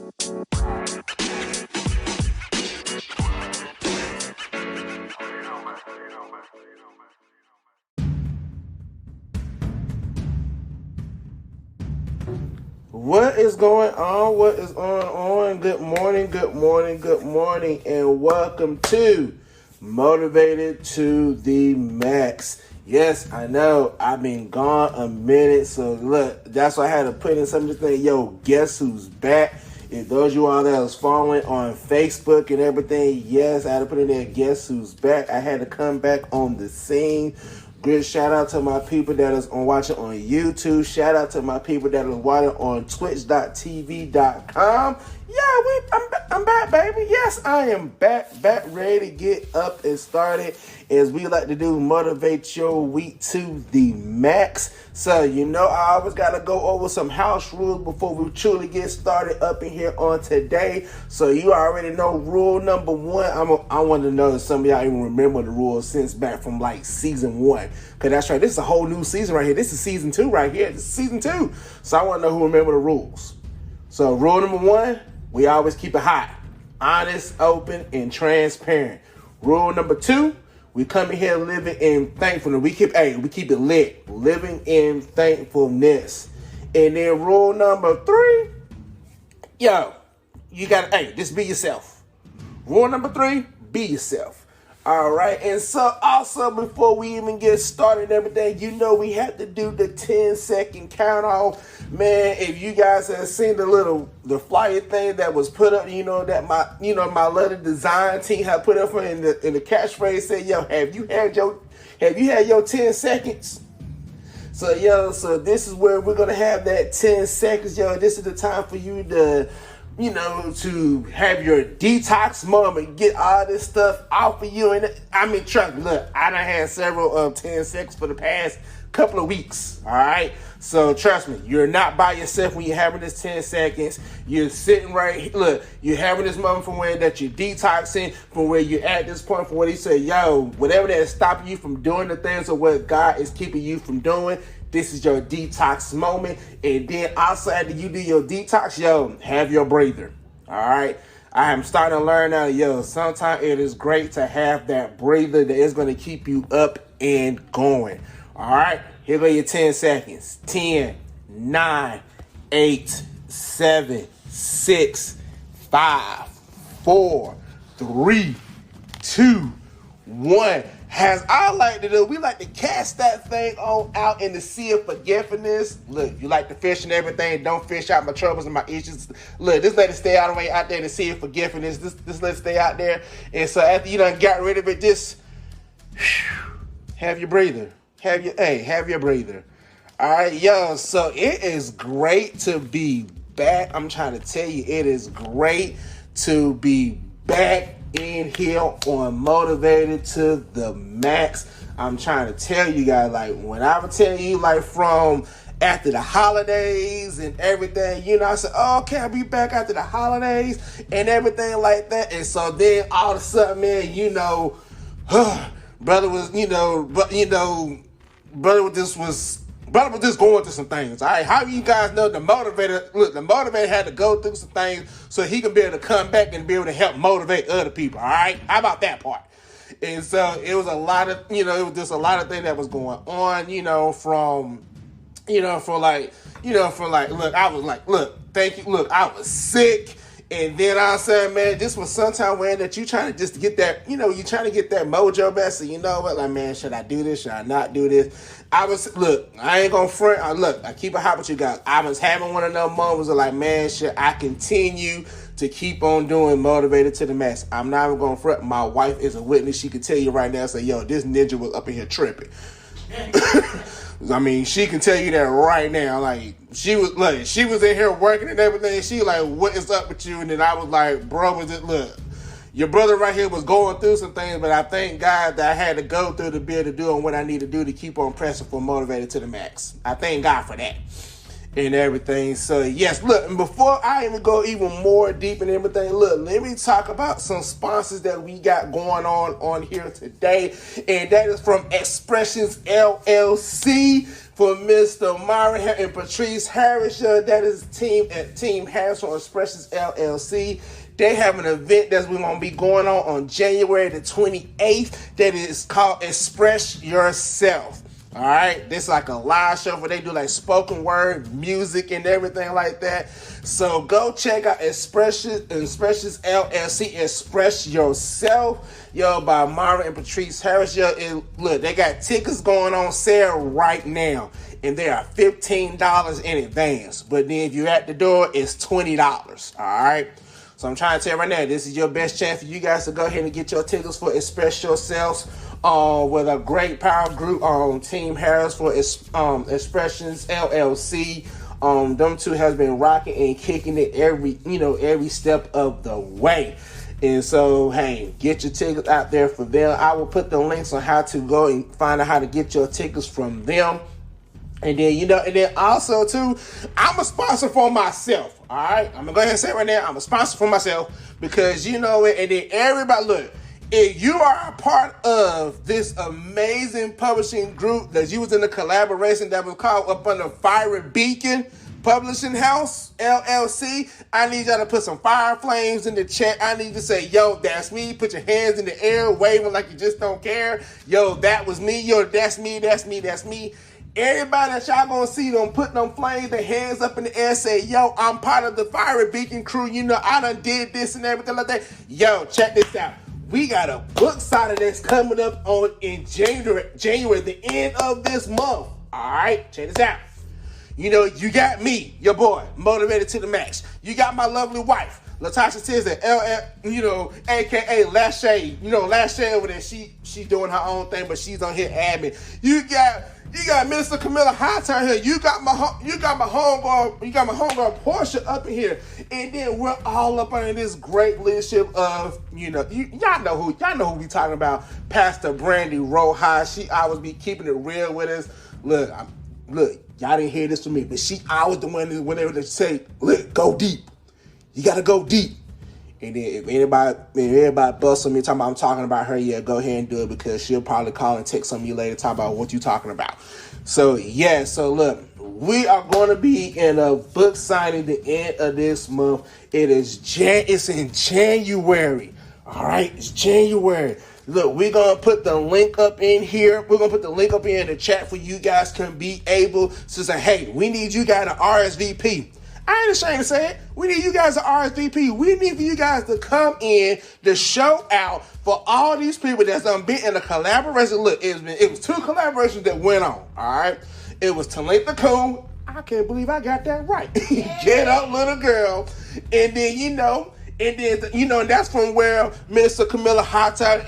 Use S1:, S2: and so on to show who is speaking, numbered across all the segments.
S1: What is going on? What is on? Good morning, and welcome to Motivated to the Max. Yes, I know I've been gone a minute, so look, that's why I had to put in something to say, yo, guess who's back? If those of you all that was following on Facebook and everything, yes, I had to put in there, guess who's back? I had to come back on the scene. Good shout out to my people that is watching on YouTube. Shout out to my people that is watching on twitch.tv.com. Yeah, I'm back, baby. Yes, I am back, ready to get up and started. As we like to do, motivate your week to the max. So, I always got to go over some house rules before we truly get started up in here on today. So, you already know rule number one. I want to know if some of y'all even remember the rules since back from like season 1. Because that's right, this is a whole new season right here. This is season 2 right here. This is season 2. So, I want to know who remember the rules. So, rule number 1, we always keep it hot, honest, open, and transparent. Rule number 2, we come in here living in thankfulness. We keep it lit, living in thankfulness. And then rule number 3, you gotta, just be yourself. Rule number 3, be yourself. All right, and so also before we even get started and everything, we have to do the 10-second count off. Man, if you guys have seen the flyer thing that was put up, that my little design team had put up in the catchphrase said, yo, have you had your 10 seconds? So this is where we're gonna have that 10 seconds, yo. This is the time for you to to have your detox moment, get all this stuff off of you. And trust me, look, I done had several 10 seconds for the past couple of weeks, all right? So trust me, you're not by yourself when you're having this 10 seconds. You're sitting right, look, you're having this moment from where that you're detoxing, from where you're at this point, from where he said, yo, whatever that is stopping you from doing the things or what God is keeping you from doing, this is your detox moment. And then also after you do your detox, have your breather. All right. I am starting to learn now, sometimes it is great to have that breather that is going to keep you up and going. All right. Here go your 10 seconds. 10, 9, 8, 7, 6, 5, 4, 3, 2, 1. As I like to do, we like to cast that thing on out in the sea of forgiveness. Look, you like to fish and everything. Don't fish out my troubles and my issues. Look, just let it stay all the way out there in the sea of forgiveness. Just let it stay out there. And so after you done got rid of it, just have your breather. Have your breather. All right, so it is great to be back. I'm trying to tell you, it is great to be back in here on Motivated to the Max. I'm trying to tell you guys, like, when I was telling you, like, from after the holidays and everything, I said, oh, okay, I'll be back after the holidays and everything like that. And so then all of a sudden, man, brother was just going through some things. All right, how you guys know the motivator had to go through some things so he can be able to come back and be able to help motivate other people. All right, how about that part? And so it was a lot of, it was just a lot of things that was going on, look, I was like, look, thank you. Look, I was sick. And then I said, man, this was sometime when that you trying to just get that, you trying to get that mojo back. So like, man, should I do this? Should I not do this? I ain't gonna front. I keep it hot with you guys. I was having one of those moments of like, man, should I continue to keep on doing Motivated to the Max? I'm not even gonna front. My wife is a witness. She can tell you right now, say, yo, this ninja was up in here tripping. She can tell you that right now. Like, she was in here working and everything. She like, what is up with you? And then I was like, bro, look, your brother right here was going through some things, but I thank God that I had to go through to be able to do what I need to do to keep on pressing for Motivated to the Max. I thank God for that. and everything. So yes, look, and before I even go even more deep and everything, look, let me talk about some sponsors that we got going on here today, and that is from Expressions LLC for Mr. Myron and Patrice Harris. That is Team Harris from Expressions LLC. They have an event that's going to be going on January the 28th that is called Express Yourself. All right, this is like a live show where they do like spoken word, music, and everything like that. So go check out Expressions LLC, Express Yourself, by Myron and Patrice Harris. And look, they got tickets going on sale right now, and they are $15 in advance. But then if you're at the door, it's $20. All right. So I'm trying to tell you right now, this is your best chance for you guys to go ahead and get your tickets for Express Yourselves with a great power group, Team Harris for Expressions LLC. Them two has been rocking and kicking it every step of the way. And so, hey, get your tickets out there for them. I will put the links on how to go and find out how to get your tickets from them. And then, also, too, I'm a sponsor for myself, all right? I'm going to go ahead and say it right now, I'm a sponsor for myself because, and then everybody, look, if you are a part of this amazing publishing group that you was in the collaboration that was called up under Fire Beacon Publishing House, LLC, I need y'all to put some fire flames in the chat. I need to say, yo, that's me. Put your hands in the air, waving like you just don't care. Yo, that was me. Yo, that's me, that's me, that's me. Everybody that y'all gonna see them put them flames, their hands up in the air, say, yo, I'm part of the Fire Beacon crew. I done did this and everything like that. Yo, check this out. We got a book signing that's coming up in January, the end of this month. All right, check this out. You got me, your boy, motivated to the max. You got my lovely wife, Latasha Tisdale, aka Lachey. Lachey over there, she's doing her own thing, but she's on here admin. You got Minister Camilla Hightower here. You got my homegirl Portia up in here, and then we're all up under this great leadership of y'all know who we talking about. Pastor Brandy Rojas. She always be keeping it real with us. Look, y'all didn't hear this from me, but she always the one whenever they say, look, go deep. You gotta go deep. And then if everybody busts on me talking about I'm talking about her, yeah, go ahead and do it because she'll probably call and text some of you later talk about what you talking about. So look, we are going to be in a book signing the end of this month. It's in January. All right, it's January. Look, we're going to put the link up in here. We're going to put the link up in the chat for you guys can be able to say, hey, we need you guys to RSVP. I ain't ashamed to say it. We need you guys to RSVP. We need for you guys to come in to show out for all these people that's been in a collaboration. Look, it was 2 collaborations that went on, all right? It was Talitha Coon. I can't believe I got that right. Get up, little girl. And then, and that's from where Minister Camilla Hightower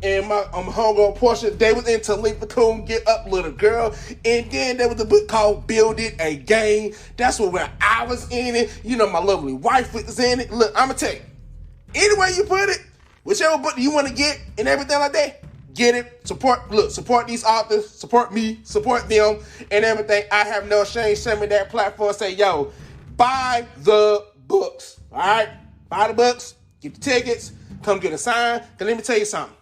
S1: and my homegirl Portia, they was in Talitha Coon, Get Up, Little Girl. And then there was a book called Build It Again. That's where I was in it. My lovely wife was in it. Look, I'm going to tell you, any way you put it, whichever book you want to get and everything like that, get it. Support these authors, support me, support them, and everything. I have no shame. Send me that platform. Say, yo, buy the books. All right? Buy the books, get the tickets, come get a sign. Cause let me tell you something.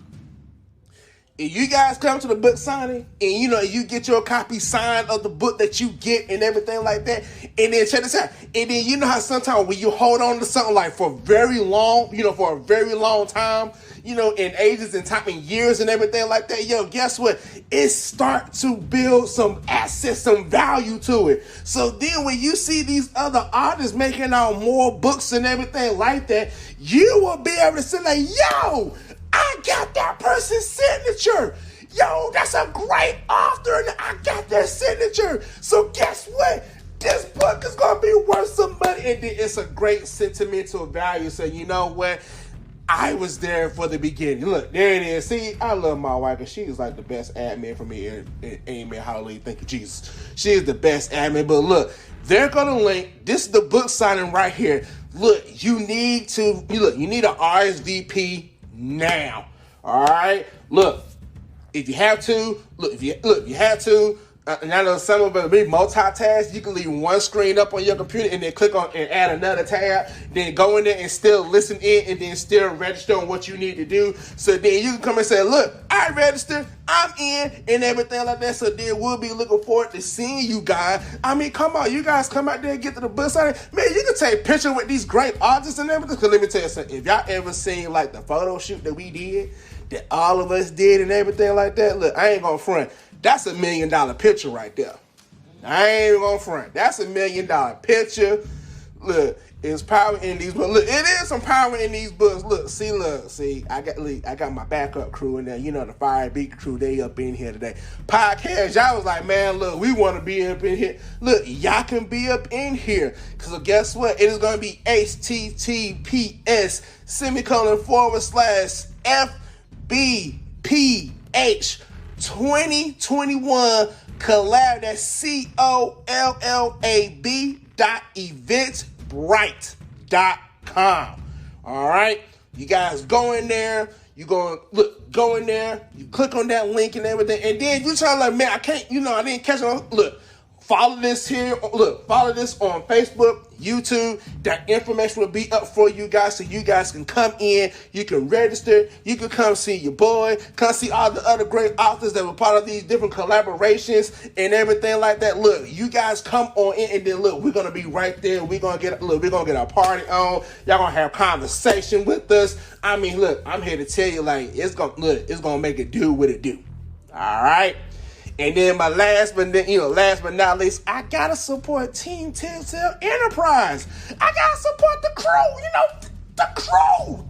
S1: If you guys come to the book signing and you get your copy signed of the book that you get and everything like that, and then check this out. And then how sometimes when you hold on to something like for a very long time, in ages and time and years and everything like that, guess what? It starts to build some assets, some value to it. So then when you see these other artists making out more books and everything like that, you will be able to say like, yo, I got that person's signature. Yo, that's a great author, and I got their signature. So guess what? This book is going to be worth some money. And it's a great sentimental value. So you know what? I was there for the beginning. Look, there it is. See, I love my wife, and she is like the best admin for me. Amen. Hallelujah. Thank you, Jesus. She is the best admin. But look, they're going to link. This is the book signing right here. Look, you need a RSVP now. All right. Look, if you have to, And I know some of it be multitask. You can leave one screen up on your computer and then click on and add another tab. Then go in there and still listen in and then still register on what you need to do. So then you can come and say, look, I registered, I'm in, and everything like that. So then we'll be looking forward to seeing you guys. I mean, come on, you guys come out there and get to the bus side. Man, you can take pictures with these great artists and everything. Because let me tell you something. If y'all ever seen like the photo shoot that we did, that all of us did and everything like that, look, I ain't gonna front. That's $1 million picture right there. I ain't gonna front. That's $1 million picture. Look, it's power in these books. Look, it is some power in these books. Look, see. I got my backup crew in there. You know, the Fire Beat crew. They up in here today. Podcast. Y'all was like, man, look, we want to be up in here. Look, y'all can be up in here. Cause guess what? It is gonna be HTTPS:/FBPH 2021 collab. That's COLLAB.eventbrite.com. All right, you guys go in there. Go in there. You click on that link and everything, and then you try like, man, I can't. I didn't catch it. Look. Follow this here. Look, follow this on Facebook, YouTube. That information will be up for you guys so you guys can come in. You can register. You can come see your boy. Come see all the other great authors that were part of these different collaborations and everything like that. Look, you guys come on in and then look, we're going to be right there. We're going to get our party on. Y'all going to have conversation with us. I mean, look, I'm here to tell you like, it's going to make it do what it do. All right. And then last but not least, I gotta support Team Tisdale Enterprise. I gotta support the crew. The crew.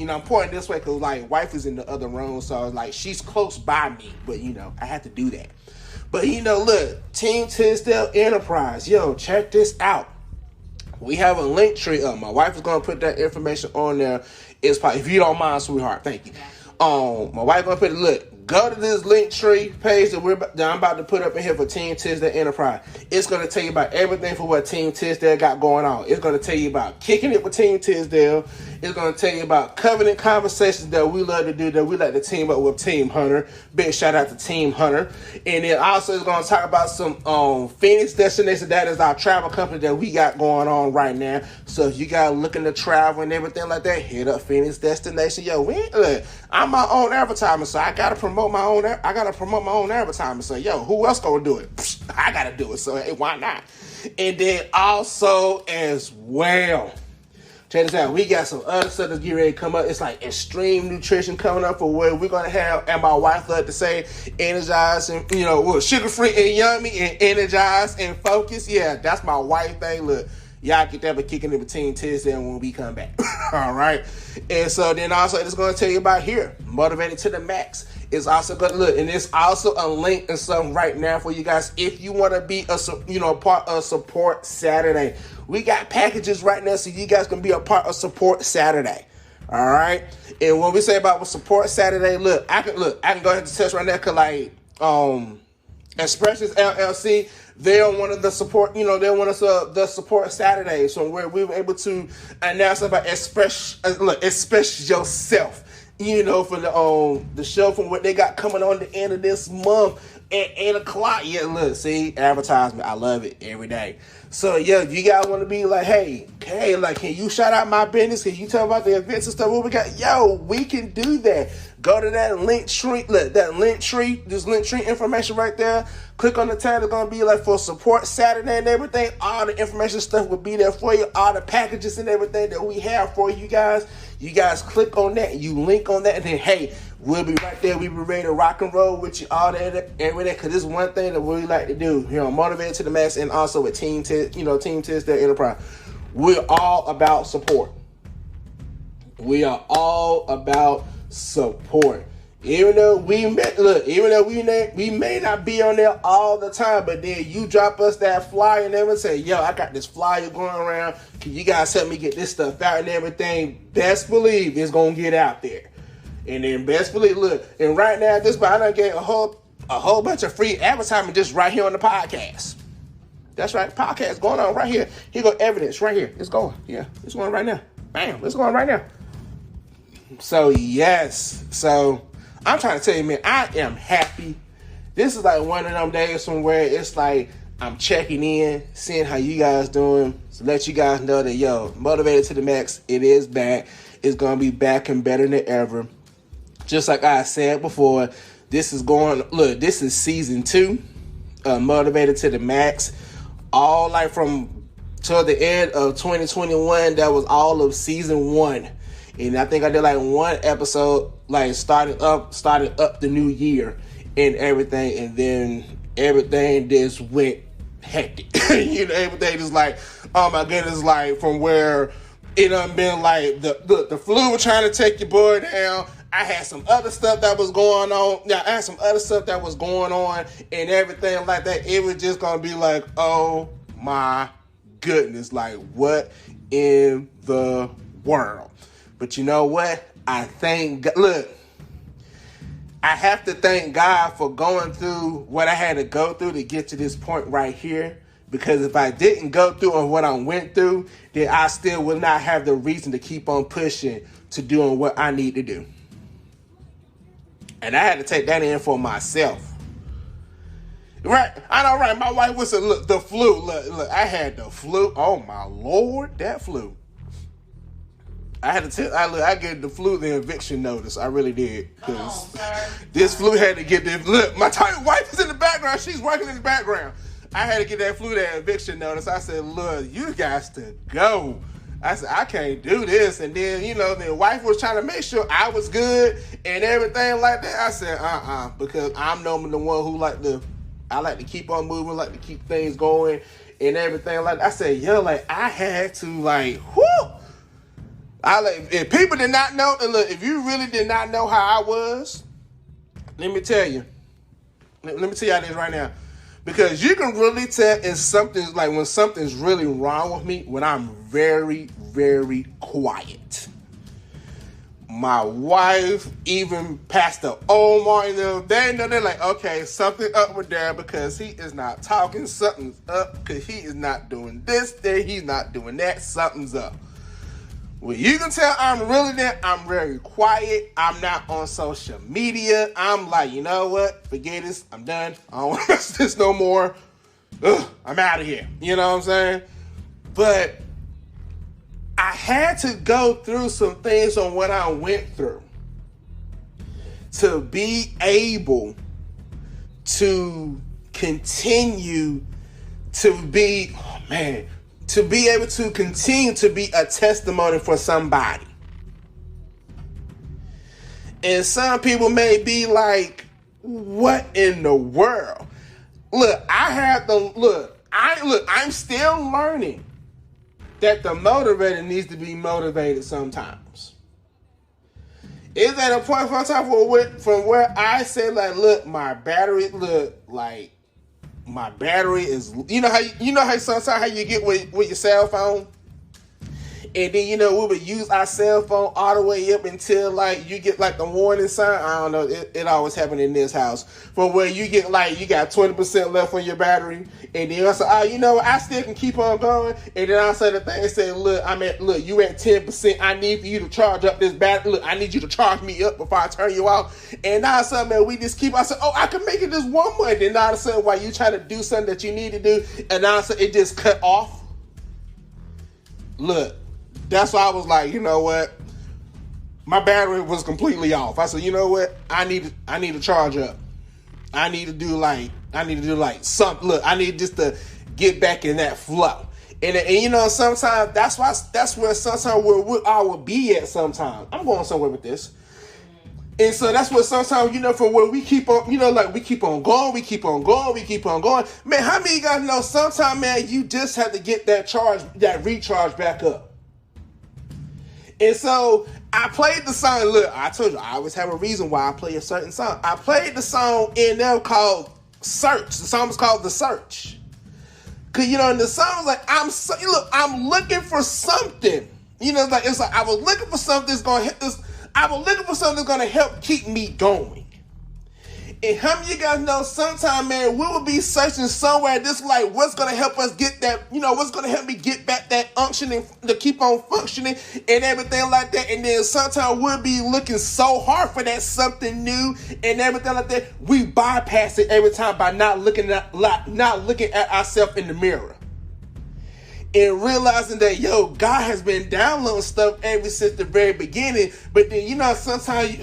S1: I'm pointing this way because like wife is in the other room, so like she's close by me. But I have to do that. But look, Team Tisdale Enterprise. Yo, check this out. We have a link tree up. My wife is gonna put that information on there. It's probably, if you don't mind, sweetheart. Thank you. My wife gonna put it. Look. Go to this link tree page that I'm about to put up in here for Team Tisdale Enterprise. It's going to tell you about everything for what Team Tisdale got going on. It's going to tell you about kicking it with Team Tisdale. It's going to tell you about covenant conversations that we love to do, that we like to team up with Team Hunter. Big shout out to Team Hunter. And then also it's going to talk about some Phoenix Destination. That is our travel company that we got going on right now. So if you guys looking to travel and everything like that, hit up Phoenix Destination. Yo, I'm my own advertiser, so I got to promote my own advertisement. So, yo, who else gonna do it? Psst, I gotta do it. So, hey, why not? And then also as well, check this out. We got some other stuff that's getting ready to come up. It's like extreme nutrition coming up for where we're gonna have, and my wife loved to say, energized and sugar free and yummy and energized and focused. Yeah, that's my wife thing. Look. Y'all get that by kicking it with Team Tisdale when we come back. All right. And so then also it's going to tell you about here. Motivated to the Max. It's also going to look. And it's also a link and something right now for you guys. If you want to be a part of Support Saturday. We got packages right now so you guys can be a part of Support Saturday. All right. And when we say about Support Saturday, I can go ahead and test right now because like Expressions LLC, they're one of the support, they're one of the Support Saturdays, so where we were able to announce about express yourself, for the show from what they got coming on the end of this month at 8 o'clock. Yeah, look, see, advertisement, I love it every day. So yeah, you guys want to be like, hey, like, can you shout out my business? Can you tell about the events and stuff? What we got? Yo, we can do that. Go to that link tree, this link tree information right there. Click on the tab. It's going to be like for Support Saturday and everything. All the information stuff will be there for you. All the packages and everything that we have for you guys. You guys click on that. You link on that. And then, hey, we'll be right there. We'll be ready to rock and roll with you all that every day. Because this is one thing that we like to do here on Motivated to the Max and also with Team Tisdale Enterprise. We're all about support. We are all about support. Even though we may not be on there all the time, but then you drop us that flyer and everything, say, yo, I got this flyer going around. Can you guys help me get this stuff out and everything? Best believe it's gonna get out there. And then best believe, and right now at this point, I done get a whole bunch of free advertisement just right here on the podcast. That's right, podcast going on right here. Here go evidence right here. It's going. Yeah, it's going right now. Bam, it's going right now. So yes, I'm trying to tell you, man, I am happy this is like one of them days from where it's like I'm checking in, seeing how you guys doing, to let you guys know that, yo, Motivated to the Max, it is back. It's going to be back and better than ever. Just like I said before, this is season 2, Motivated to the Max. All like from till the end of 2021, that was all of season 1. And I think I did like one episode, like starting up the new year and everything. And then everything just went hectic. Everything is like, oh my goodness, like from where it done been like the flu was trying to take your boy down. I had some other stuff that was going on. Yeah, I had some other stuff that was going on and everything like that. It was just gonna be like, oh my goodness, like what in the world? But you know what? I have to thank God for going through what I had to go through to get to this point right here. Because if I didn't go through on what I went through, then I still would not have the reason to keep on pushing to doing what I need to do. And I had to take that in for myself. Right? I know, right? My wife was look, the flu. Look, I had the flu. Oh my Lord, that flu. I had to I gave the flu the eviction notice. I really did. Because this flu had to get this. Look, my wife is in the background. She's working in the background. I had to get that flu that eviction notice. I said, look, you guys to go. I said, I can't do this. And then, the wife was trying to make sure I was good and everything like that. I said, because I'm normally the one who I like to keep on moving, like to keep things going and everything like that. I said, yo, like I had to whoo. If people did not know, and look, if you really did not know how I was, let me tell you. Let me tell you this right now. Because you can really tell when something's really wrong with me when I'm very, very quiet. My wife, even Pastor Omar, they know, they're like, okay, something up with there because he is not talking. Something's up because he is not doing this, then he's not doing that. Something's up. Well, you can tell I'm really there. I'm very quiet. I'm not on social media. I'm like, you know what? Forget this. I'm done. I don't want to watch this no more. I'm out of here. You know what I'm saying? But I had to go through some things on what I went through to be able to continue to be, to be able to continue to be a testimony for somebody. And some people may be like, what in the world? Look, I'm still learning that the motivator needs to be motivated sometimes. Is that a point from time from where I say look, my battery is, how sometimes how you get with your cell phone, and then we would use our cell phone all the way up until you get the warning sign. I don't know, it always happened in this house, from where you get you got 20% left on your battery, and then I say, I still can keep on going, and then I say the thing and say, look, you at 10%. I need for you to charge up this battery. Look, I need you to charge me up before I turn you off. And now I said, man, we just keep. I said, I can make it this one month. And now I said, while you try to do something that you need to do, and now I said it just cut off. Look. That's why I was like, you know what? My battery was completely off. I said, you know what? I need to charge up. I need to do something. Look, I need just to get back in that flow. And sometimes that's where sometimes where I will be at sometimes. I'm going somewhere with this. And so that's what sometimes, from where we keep on, we keep on going. Man, how many of you guys know sometimes, man, you just have to get that recharge back up. And so I played the song. Look, I told you, I always have a reason why I play a certain song. I played the song in there called Search. The song was called The Search. Because, in the song was I'm looking for something. It's like I was looking for something that's going to hit this. I was looking for something that's going to help keep me going. And how many of you guys know sometimes, man, we will be searching somewhere this like what's gonna help us get that, what's gonna help me get back that unctioning to keep on functioning and everything like that. And then sometimes we'll be looking so hard for that something new and everything like that. We bypass it every time by not looking at ourselves in the mirror. And realizing that, God has been downloading stuff ever since the very beginning. But then, sometimes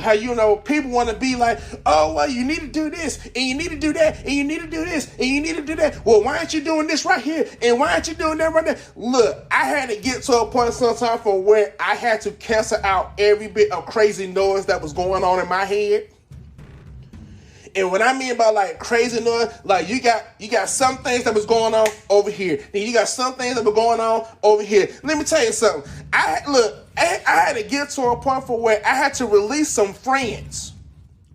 S1: people want to be like, oh, well, you need to do this, and you need to do that, and you need to do this, and you need to do that. Well, why aren't you doing this right here? And why aren't you doing that right there? Look, I had to get to a point sometime from where I had to cancel out every bit of crazy noise that was going on in my head. And what I mean by like crazy noise, like you got some things that was going on over here. Then you got some things that were going on over here. Let me tell you something. I had to get to a point for where I had to release some friends.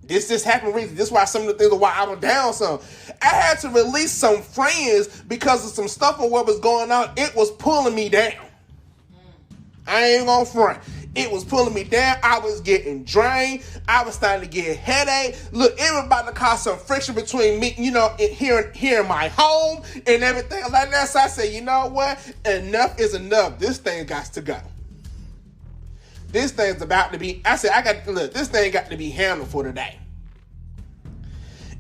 S1: This just happened recently. This is why some of the things are why I was down some. I had to release some friends because of some stuff and what was going on. It was pulling me down. I ain't gonna front. It was pulling me down. I was getting drained. I was starting to get a headache. Look, it was about to cause some friction between me, here in my home and everything like that. So I said, you know what? Enough is enough. This thing got to go. This thing's about to be, this thing got to be handled for today.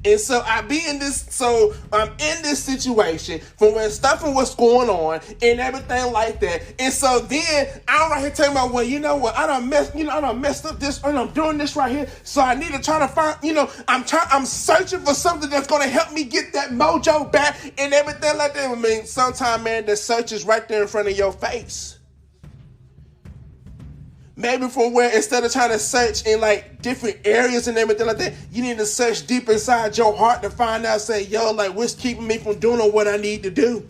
S1: And so I'm in this situation from when stuff and what's going on and everything like that. And so then I'm right here telling about, well, you know what? I done messed up this and I'm doing this right here. So I need to try to find, I'm searching for something that's going to help me get that mojo back and everything like that. I mean, sometimes, man, the search is right there in front of your face. Maybe from where instead of trying to search in like different areas and everything like that, you need to search deep inside your heart to find out, say, what's keeping me from doing what I need to do?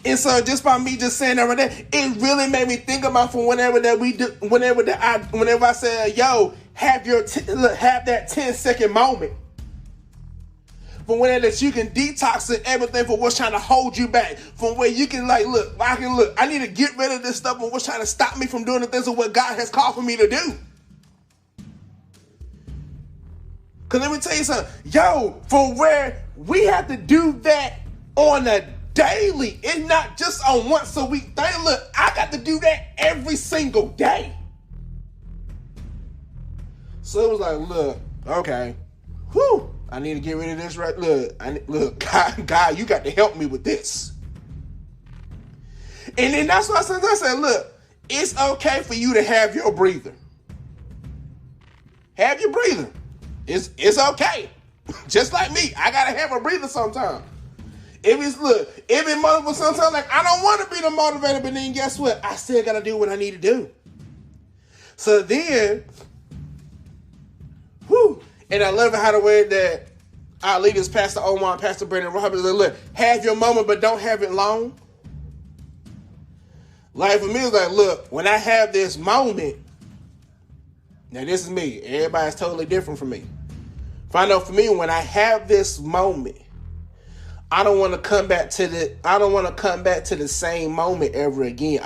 S1: And so just by me just saying that right there, it really made me think about from whenever I said, have that 10-second moment. From where that you can detox and everything for what's trying to hold you back. From where you can I need to get rid of this stuff and what's trying to stop me from doing the things of what God has called for me to do. Because let me tell you something. From where we have to do that on a daily. It's not just on once a week thing. Look, I got to do that every single day. So it was like, look, okay. Whew. I need to get rid of this right. Look, God, you got to help me with this. And then that's why sometimes I said, look, it's okay for you to have your breather. Have your breather. It's okay. Just like me, I gotta have a breather sometimes. If it's motivated sometimes, like I don't want to be the motivator, but then guess what? I still gotta do what I need to do. So then, and I love how the way that our leaders, Pastor Omar and Pastor Brandon Roberts, look, have your moment, but don't have it long. Like for me, it's like, look, when I have this moment, now this is me. Everybody's totally different from me. Find out for me, when I have this moment, I don't want to come back to the same moment ever again.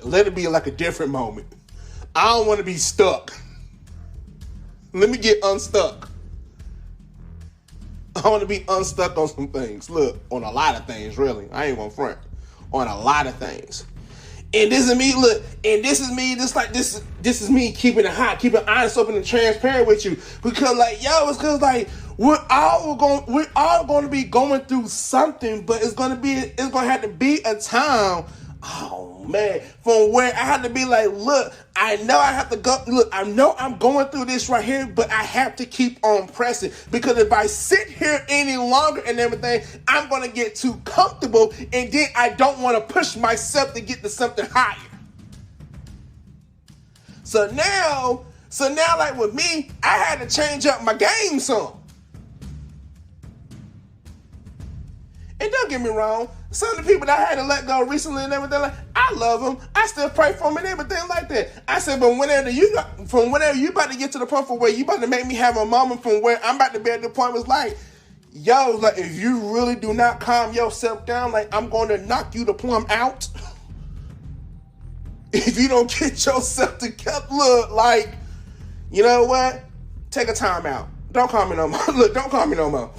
S1: Let it be like a different moment. I don't want to be stuck. Let me get unstuck. I want to be unstuck on some things. Look, on a lot of things, really. I ain't gonna front. On a lot of things. And this is me, look, and this is me, this is me keeping it hot, keeping honest, open, and transparent with you. Because it's because we're all going to be going through something, but it's going to have to be a time, from where I have to be like, look, I know I have to go, look, I know I'm going through this right here, but I have to keep on pressing, because if I sit here any longer and everything, I'm going to get too comfortable, and then I don't want to push myself to get to something higher. So now, like with me, I had to change up my game some. And don't get me wrong, some of the people that I had to let go recently and everything, I love them. I still pray for them and everything like that. I said, but whenever you about to get to the point for where you about to make me have a moment from where I'm about to be at the point was if you really do not calm yourself down, I'm going to knock you the plumb out. If you don't get yourself together, look, you know what? Take a time out. Don't call me no more. Look, don't call me no more.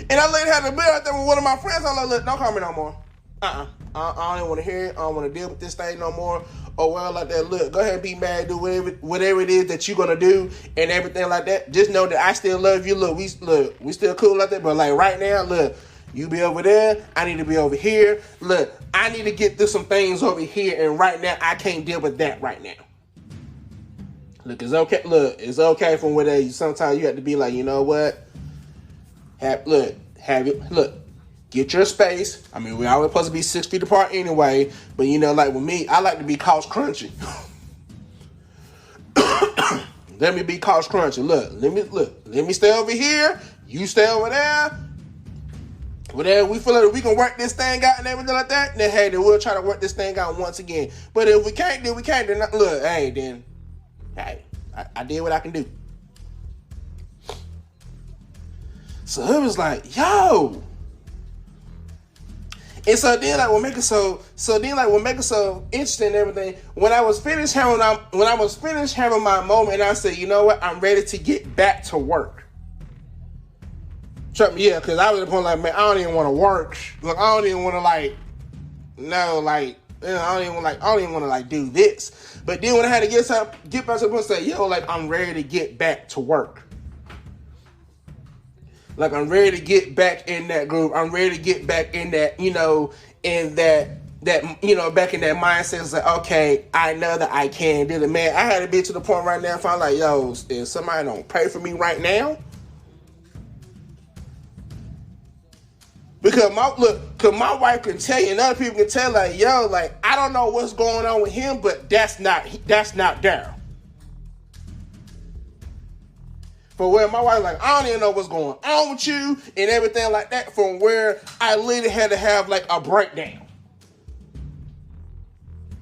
S1: And I literally had to be out there with one of my friends. I'm like, look, don't call me no more. I don't even want to hear it. I don't want to deal with this thing no more. Or well, like that. Look, go ahead and be mad. Do whatever it is that you're gonna do and everything like that. Just know that I still love you. Look, we still cool like that. But like right now, look, you be over there. I need to be over here. Look, I need to get through some things over here. And right now, I can't deal with that right now. Look, it's okay. Look, it's okay from where they. Sometimes you have to be like, you know what? Look, get your space. I mean, we always supposed to be 6 feet apart anyway. But you know, like with me, I like to be couch crunchy. Let me be couch crunchy. Let me stay over here. You stay over there. Whatever we feel like we can work this thing out and everything like that, then hey, then we'll try to work this thing out once again. But if we can't, then we can't. Then look, hey, I did what I can do. So it was like, yo. And so then like what make it so interesting and everything, when I was finished having my moment, and I said, you know what, I'm ready to get back to work. Trust me, yeah, because I was at the point like, man, I don't even want to work. Like, I don't even want to I don't even want to do this. But then when I had to get back to the point and say, yo, like, I'm ready to get back to work. Like, I'm ready to get back in that groove. I'm ready to get back in that, back in that mindset. It's like, okay, I know that I can do it. Man, I had to be to the point right now if I'm like, yo, if somebody don't pray for me right now, because my wife can tell you, and other people can tell, like, yo, like, I don't know what's going on with him, but that's not Daryl. For where my wife, like, I don't even know what's going on with you and everything like that, from where I literally had to have, like, a breakdown.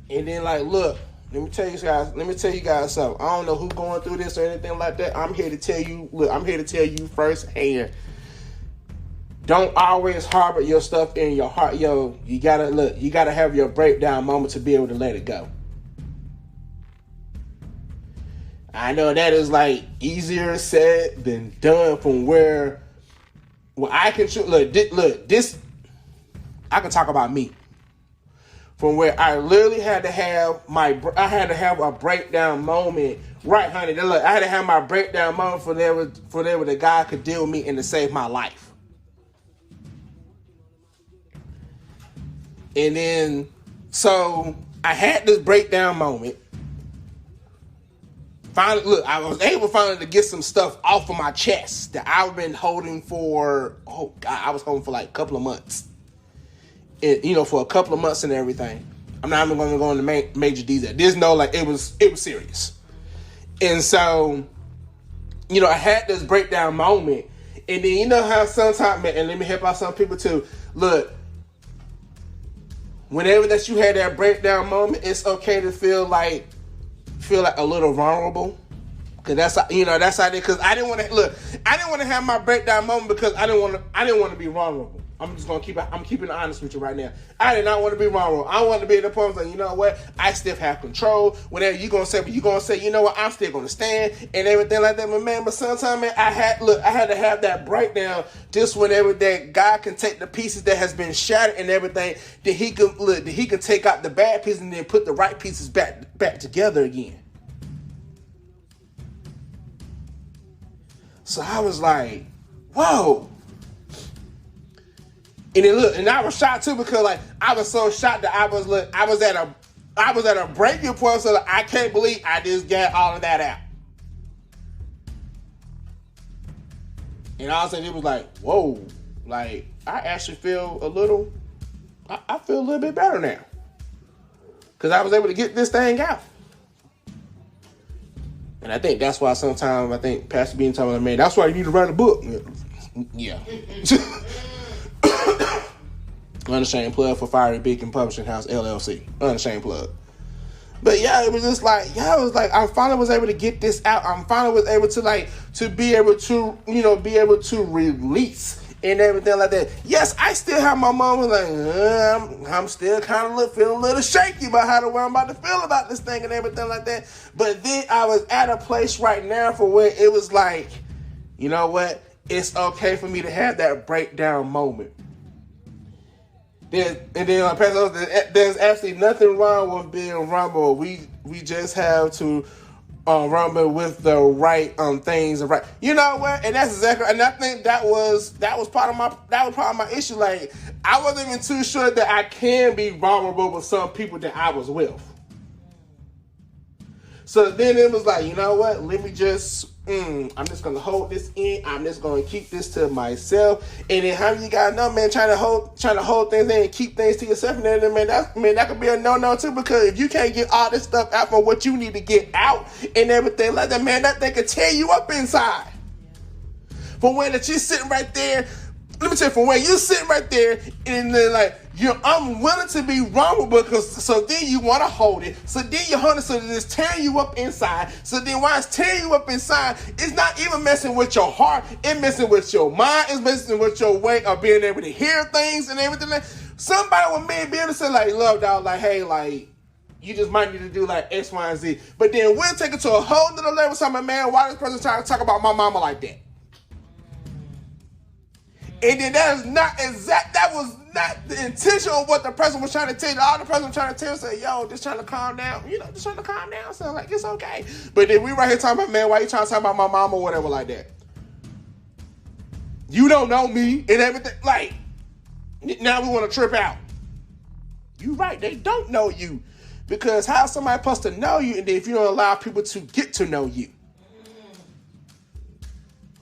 S1: And then, like, look, let me tell you guys something. I don't know who's going through this or anything like that. I'm here to tell you firsthand. Don't always harbor your stuff in your heart. Yo, you gotta have your breakdown moment to be able to let it go. I know that is like easier said than done from where I can this I can talk about me. From where I literally had to have a breakdown moment. Right, honey. Look, I had to have my breakdown moment for there that God could deal with me and to save my life. And then, so I had this breakdown moment. Finally, look, I was able finally to get some stuff off of my chest that I've been holding for, I was holding for like a couple of months. For a couple of months and everything. I'm not even going to go into major detail. There's no, like, it was serious. And so, I had this breakdown moment. And then, you know how sometimes, and let me help out some people too. Look, whenever that you had that breakdown moment, it's okay to feel like a little vulnerable. Cause that's how I did. Cause I didn't want to have my breakdown moment because I didn't want to be vulnerable. I'm keeping it honest with you right now. I did not want to be vulnerable. I wanted to be at the point where, you know what, I still have control. Whenever you're gonna say, you know what, I'm still gonna stand and everything like that. But sometimes, man, I had to have that breakdown just whenever that God can take the pieces that has been shattered and everything, that he can take out the bad pieces and then put the right pieces back together again. So I was like, whoa. And then I was shocked too, because like I was so shocked that I was at a breaking point, so I can't believe I just got all of that out. And all of a sudden it was like, whoa, like I actually feel I feel a little bit better now. Because I was able to get this thing out. And I think that's why sometimes Pastor Bean told me, man, that's why you need to write a book. Yeah. Unashamed plug for Fiery Beacon Publishing House LLC. Unashamed plug. But yeah, it was just like, I finally was able to get this out. I finally was able to be able to release and everything like that. Yes, I still have my mom like, I'm still kind of feeling a little shaky about how I'm about to feel about this thing and everything like that. But then I was at a place right now for where it was like, you know what? It's okay for me to have that breakdown moment. There's absolutely nothing wrong with being vulnerable. We just have to rumble with the right things, right? You know what? And that's exactly. And I think that was part of my issue. Like, I wasn't even too sure that I can be vulnerable with some people that I was with. So then it was like, you know what? Let me just. I'm just gonna hold this in. I'm just gonna keep this to myself. And then how you gotta know, man, trying to hold things in and keep things to yourself, and then that could be a no too, because if you can't get all this stuff out for what you need to get out and everything like that, man, that thing could tear you up inside. From when that you're sitting right there, let me tell you, from when you're sitting right there and then like you're unwilling to be vulnerable, because so then you want to hold it, so then you're holding, so it's tearing you up inside. So then while it's tearing you up inside, it's not even messing with your heart, it's messing with your mind, it's messing with your way of being able to hear things and everything. Like, somebody with me be able to say like, love, dog, like, hey, like, you just might need to do like X, Y, and Z. But then we'll take it to a whole nother level. Something, man, why this person trying to talk about my mama like that? And then that was not the intention of what the person was trying to tell you. All the person was trying to tell you, say, yo, just trying to calm down. You know, just trying to calm down. So, like, it's okay. But then we right here talking about, man, why you trying to talk about my mom or whatever like that? You don't know me and everything. Like, now we want to trip out. You right. They don't know you. Because how is somebody supposed to know you, and then if you don't allow people to get to know you?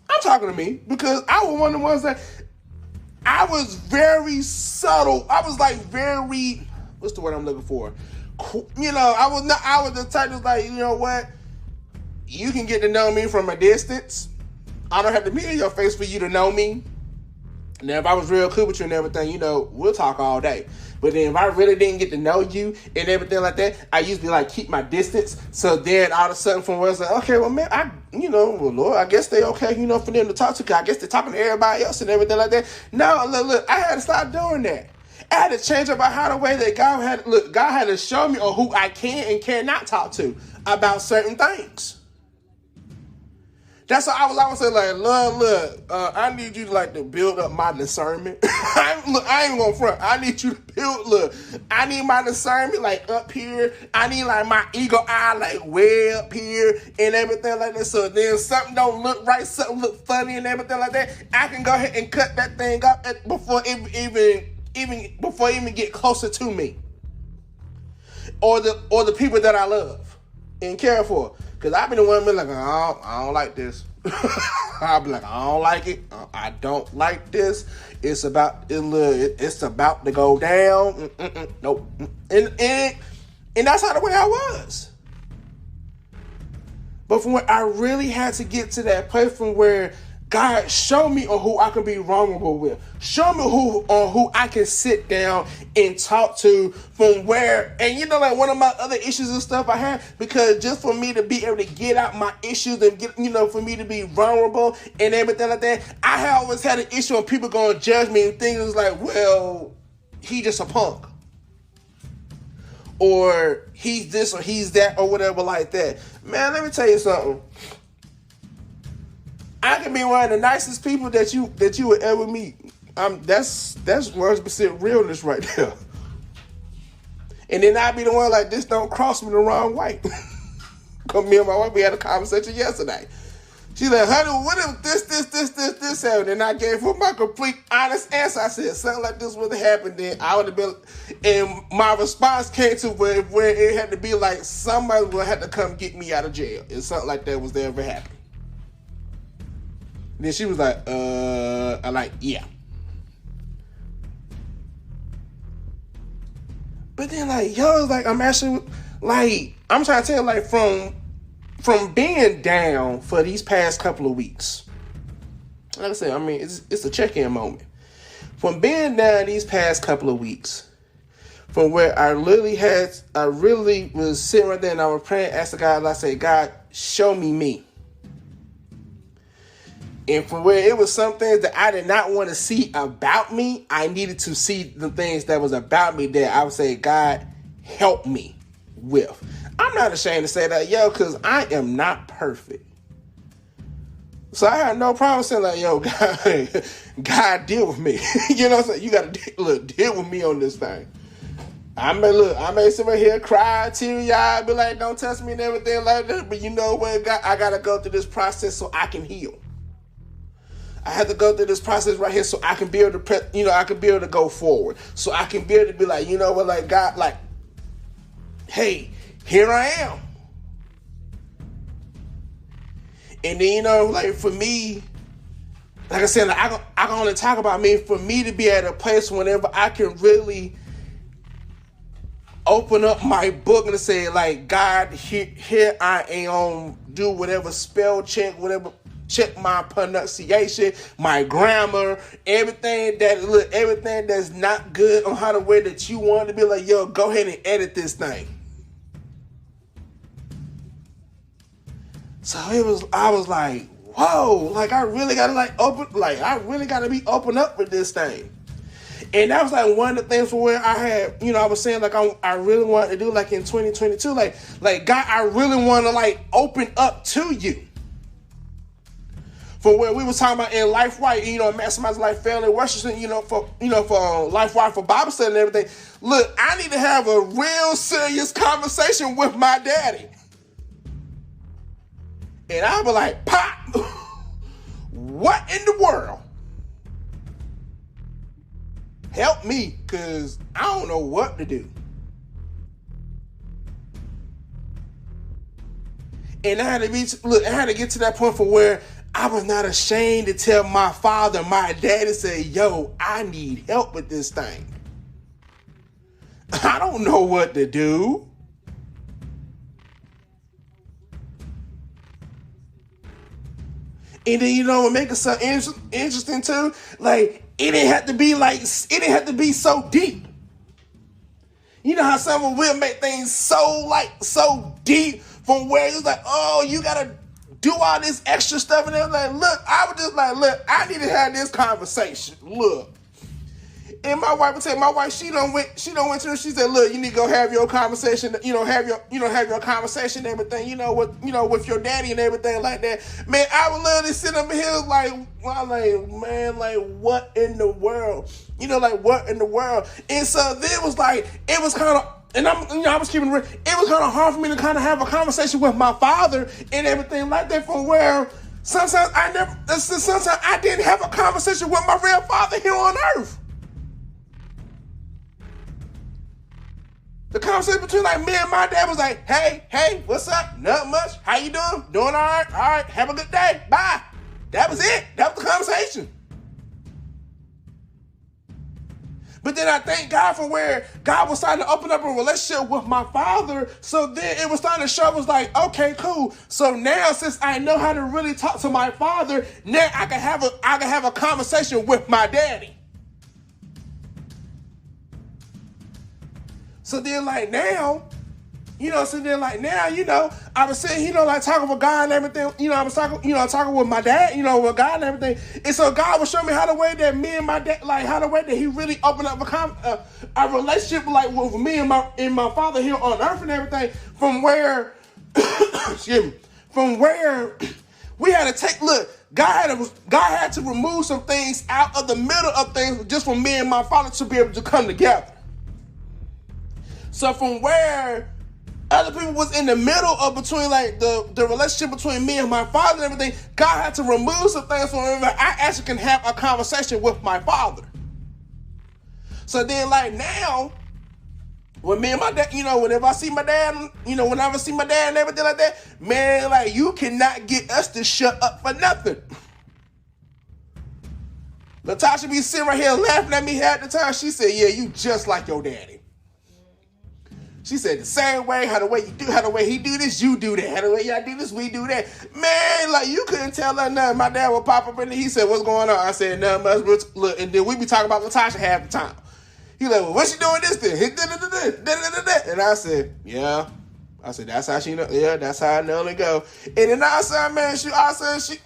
S1: I'm talking to me, because I was one of the ones that I was very subtle. I was like very, what's the word I'm looking for? You know, I was the type that's like, you know what? You can get to know me from a distance. I don't have to be in your face for you to know me. Now, if I was real cool with you and everything, you know, we'll talk all day. But then if I really didn't get to know you and everything like that, I usually like keep my distance. So then all of a sudden from where it's like, okay, well, man, Lord, I guess they okay, you know, for them to talk to, because I guess they're talking to everybody else and everything like that. No, look, I had to stop doing that. I had to change up how the way that God had to show me on who I can and cannot talk to about certain things. That's why I was always saying, like, look, I need you to, like, to build up my discernment. I ain't gonna front. I need you to I need my discernment, like, up here. I need, like, my eagle eye, like, way up here and everything like that. So then something don't look right, something look funny and everything like that, I can go ahead and cut that thing up before it even get closer to me. Or the people that I love and care for. Because I've been the one like, I don't like this. I'll be like, I don't like it. I don't like this. It's about to go down. Nope. And that's how the way I was. But from where I really had to get to that place from where God, show me on who I can be vulnerable with. Show me who I can sit down and talk to from where, and you know, like one of my other issues and stuff I had, because just for me to be able to get out my issues and get, you know, for me to be vulnerable and everything like that, I have always had an issue when people going to judge me and things like, well, he just a punk. Or he's this or he's that or whatever like that. Man, let me tell you something. I can be one of the nicest people that you would ever meet. That's 100% realness right there. And then I be the one like, this don't cross me the wrong way. Cause me and my wife, we had a conversation yesterday. She's like, honey, what if this happened? And I gave her my complete honest answer. I said, something like this would have happened, then I would have been, and my response came to where it had to be like, somebody would have to come get me out of jail if something like that was to ever happen. Then she was like, I'm like, yeah. But then like, yo, like, I'm actually, like, I'm trying to tell you, like, from being down for these past couple of weeks. Like I said, I mean, it's a check-in moment. From being down these past couple of weeks, from where I really was sitting right there and I was praying, asking God, I said, God, show me me. And from where it was some things that I did not want to see about me, I needed to see the things that was about me that I would say, God, help me with. I'm not ashamed to say that, yo, because I am not perfect. So I had no problem saying like, yo, God deal with me. You know what I'm saying? You got to deal with me on this thing. I may sit right here, cry, teary-eyed, be like, don't touch me and everything like that. But you know what? I got to go through this process so I can heal. I had to go through this process right here so I can be able to, I can be able to go forward. So I can be able to be like, you know what, like God, like, hey, here I am. And then, like for me, like I said, like, I can only talk about me. For me to be at a place whenever I can really open up my book and say, like, God, here I am, do whatever spell check, whatever. Check my pronunciation, my grammar, everything that's not good on how the way that you want to be like, yo, go ahead and edit this thing. So I was like, whoa, like I really gotta be open up with this thing. And that was like one of the things for where I had, I was saying like I really wanted to do like in 2022, like God, I really want to like open up to you. For where we was talking about in Life Right, maximize life, family, worship, for Life Right, for Bible study and everything. Look, I need to have a real serious conversation with my daddy. And I'll be like, Pop, what in the world? Help me, because I don't know what to do. And I had to get to that point for where I was not ashamed to tell my father, my daddy, say, yo, I need help with this thing. I don't know what to do. And then, what makes it so interesting too, like, it didn't have to be so deep. You know how someone will make things so deep from where it's like, oh, you gotta do all this extra stuff, and they're like, look, I need to have this conversation. Look. And my wife would say, she don't went to her, she said, look, you need to go have your conversation, have your conversation and everything, with your daddy and everything like that. Man, I would literally sit up here man, like, what in the world? What in the world? And so then it was kind of, and I was keeping it real. It was kind of hard for me to kind of have a conversation with my father and everything like that, from where sometimes I didn't have a conversation with my real father here on earth. The conversation between like me and my dad was like, hey, what's up? Not much. How you doing? Doing all right? All right. Have a good day. Bye. That was it. That was the conversation. But then I thank God for where God was starting to open up a relationship with my father. So then it was starting to show, I was like, okay, cool. So now since I know how to really talk to my father, now I can have a conversation with my daddy. So then like now, I was sitting, talking with God and everything. I was talking with my dad, with God and everything. And so God was showing me how the way that me and my dad, like how the way that he really opened up a relationship like with me and my father here on earth and everything. From where, from where we had to take, look, God had to remove some things out of the middle of things just for me and my father to be able to come together. So from where other people was in the middle of between like the relationship between me and my father and everything, God had to remove some things from me. I actually can have a conversation with my father. So then like now, when me and my dad, whenever I see my dad, whenever I see my dad and everything like that, man, like you cannot get us to shut up for nothing. Latasha be sitting right here laughing at me half the time. She said, yeah, you just like your daddy. She said the same way, how the way he do this, you do that. How the way y'all do this, we do that. Man, like you couldn't tell her nothing. My dad would pop up and he said, what's going on? I said, nothing much. Look, and then we be talking about Latasha half the time. He like, well, what's she doing this thing? And I said, yeah, I said, that's how she know. Yeah, that's how I normally go. And then I said, man,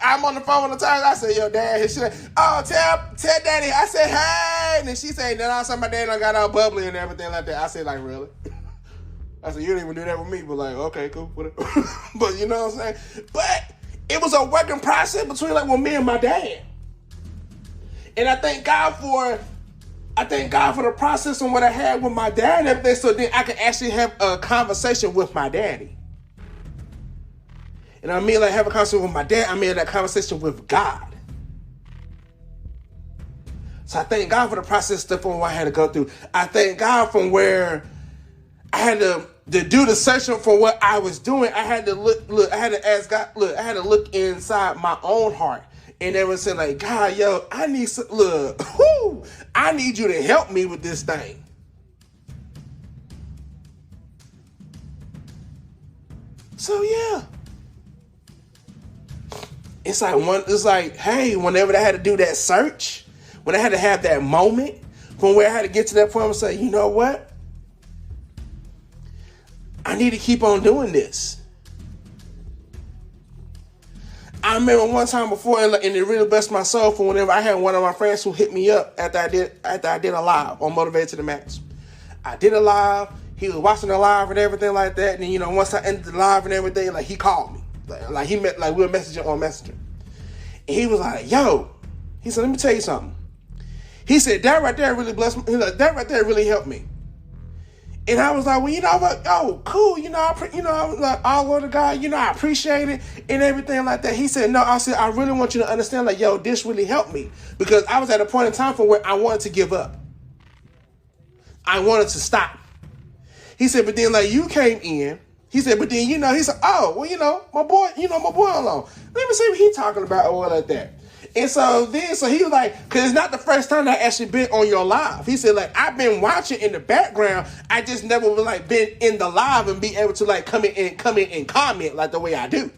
S1: I'm on the phone with the time. I said, yo, Dad. She said, oh, tell Daddy. I said, hey. And then she said, then I said, my dad got all bubbly and everything like that. I said, like, really? I said, you didn't even do that with me. But like, okay, cool. Whatever. But you know what I'm saying? But it was a working process between like me and my dad. And I thank God for the process and what I had with my dad and everything, so then I could actually have a conversation with my daddy. And I mean, like, have a conversation with my dad, I mean that conversation with God. So I thank God for the process stuff from what I had to go through. I thank God from where I had to do the searching for what I was doing. I had to look, I had to ask God, I had to look inside my own heart. And they would say, like, God, yo, I need you to help me with this thing. So yeah. It's like, hey, whenever I had to do that search, when I had to have that moment, from where I had to get to that point and say, you know what? I need to keep on doing this. I remember one time before, and it really blessed my soul for whenever I had one of my friends who hit me up after I did a live on Motivated to the Max. I did a live. He was watching the live and everything like that. And then, once I ended the live and everything, like, he called me. Like we were messaging on Messenger. And he was like, yo, he said, let me tell you something. He said, that right there really blessed me. He's like, that right there really helped me. And I was like, well, you know what? Oh, cool. I was like, all glory to God. I appreciate it and everything like that. He said, no, I really want you to understand, like, yo, this really helped me. Because I was at a point in time for where I wanted to give up. I wanted to stop. He said, but then, like, you came in. He said, but then, he said, oh, well, my boy-in-law. Let me see what he talking about or like that. And so he was like, because it's not the first time that I actually been on your live. He said, like, I've been watching in the background. I just never like been in the live and be able to like come in and comment like the way I do.